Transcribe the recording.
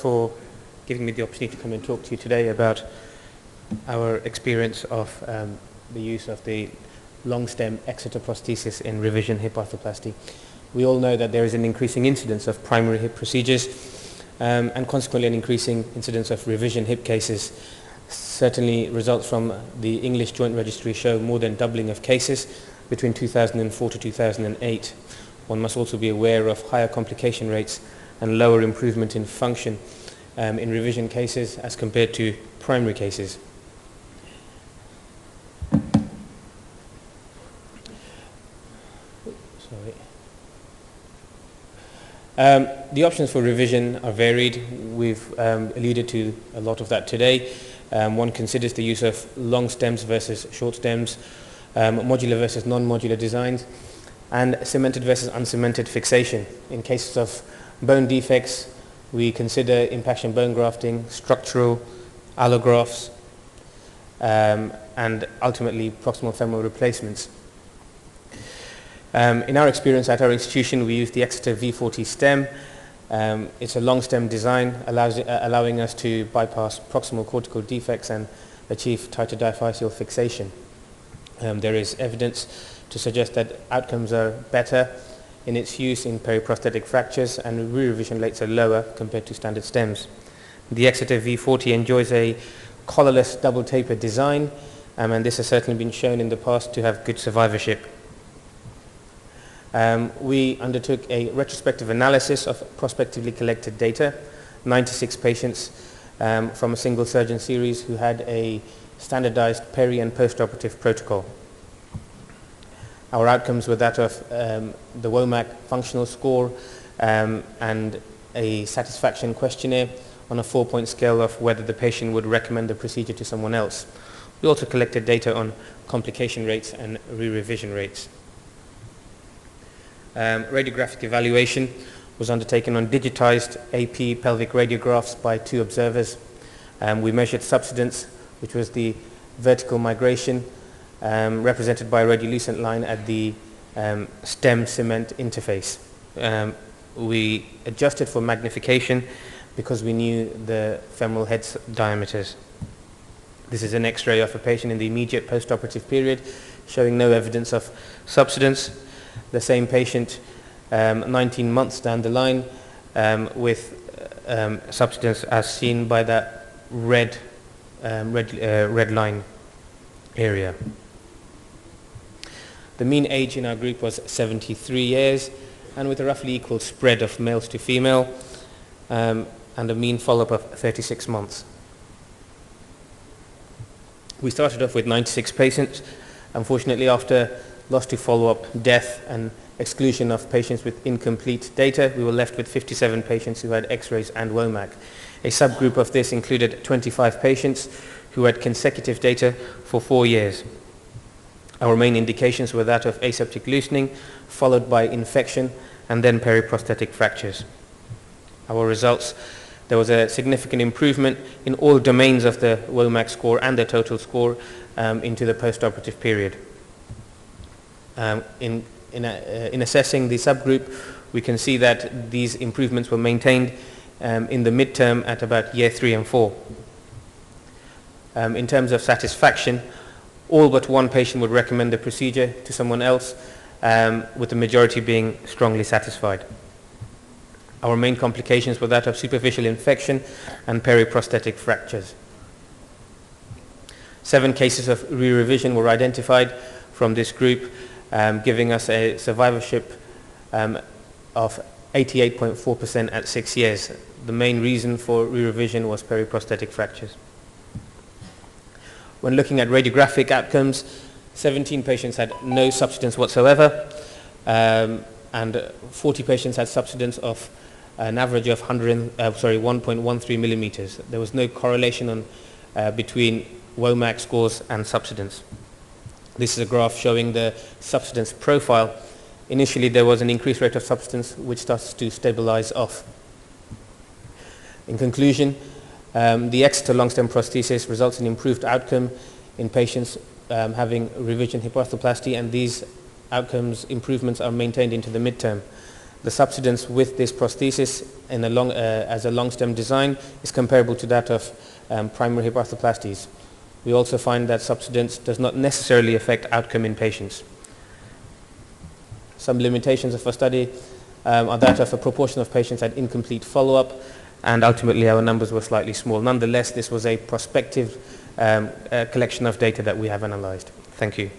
for giving me the opportunity to come and talk to you today about our experience of the use of the long stem Exeter prosthesis in revision hip arthroplasty. We all know that there is an increasing incidence of primary hip procedures and consequently an increasing incidence of revision hip cases. Certainly results from the English Joint Registry show more than doubling of cases between 2004 to 2008. One must also be aware of higher complication rates and lower improvement in function in revision cases as compared to primary cases. The options for revision are varied. We've alluded to a lot of that today. One considers the use of long stems versus short stems, modular versus non-modular designs, and cemented versus uncemented fixation. In cases of bone defects, we consider impaction bone grafting, structural allografts, and ultimately proximal femoral replacements. In our experience at our institution, we use the Exeter V40 stem. It's a long stem design, allowing us to bypass proximal cortical defects and achieve tighter diaphyseal fixation. There is evidence to suggest that outcomes are better in its use in periprosthetic fractures and re-revision rates are lower compared to standard stems. The Exeter V40 enjoys a collarless double taper design, and this has certainly been shown in the past to have good survivorship. We undertook a retrospective analysis of prospectively collected data, 96 patients from a single surgeon series who had a standardized peri and postoperative protocol. Our outcomes were that of the WOMAC functional score and a satisfaction questionnaire on a 4-point scale of whether the patient would recommend the procedure to someone else. We also collected data on complication rates and re-revision rates. Radiographic evaluation was undertaken on digitized AP pelvic radiographs by 2 observers. We measured subsidence, which was the vertical migration represented by a radiolucent line at the stem cement interface. We adjusted for magnification because we knew the femoral head diameters. This is an X-ray of a patient in the immediate postoperative period showing no evidence of subsidence. The same patient 19 months down the line with subsidence as seen by that red line area. The mean age in our group was 73 years and with a roughly equal spread of males to female and a mean follow-up of 36 months. We started off with 96 patients. Unfortunately, after loss to follow-up, death and exclusion of patients with incomplete data, we were left with 57 patients who had X-rays and WOMAC. A subgroup of this included 25 patients who had consecutive data for 4 years. Our main indications were that of aseptic loosening, followed by infection, and then periprosthetic fractures. Our results, there was a significant improvement in all domains of the WOMAC score and the total score into the postoperative period. In assessing the subgroup, we can see that these improvements were maintained in the midterm at about year 3 and 4. In terms of satisfaction, all but 1 patient would recommend the procedure to someone else, with the majority being strongly satisfied. Our main complications were that of superficial infection and periprosthetic fractures. 7 cases of re-revision were identified from this group, giving us a survivorship of 88.4% at 6 years. The main reason for re-revision was periprosthetic fractures. When looking at radiographic outcomes, 17 patients had no subsidence whatsoever, and 40 patients had subsidence of an average of 1.13 millimeters. There was no correlation between WOMAC scores and subsidence. This is a graph showing the subsidence profile. Initially, there was an increased rate of subsidence which starts to stabilize off. In conclusion, the Exeter long stem prosthesis results in improved outcome in patients having revision hip arthroplasty, and these outcomes improvements are maintained into the midterm. The subsidence with this prosthesis in as a long stem design is comparable to that of primary hip arthroplasties. We also find that subsidence does not necessarily affect outcome in patients. Some limitations of our study are that of a proportion of patients had incomplete follow-up, and ultimately our numbers were slightly small. Nonetheless, this was a prospective collection of data that we have analyzed. Thank you.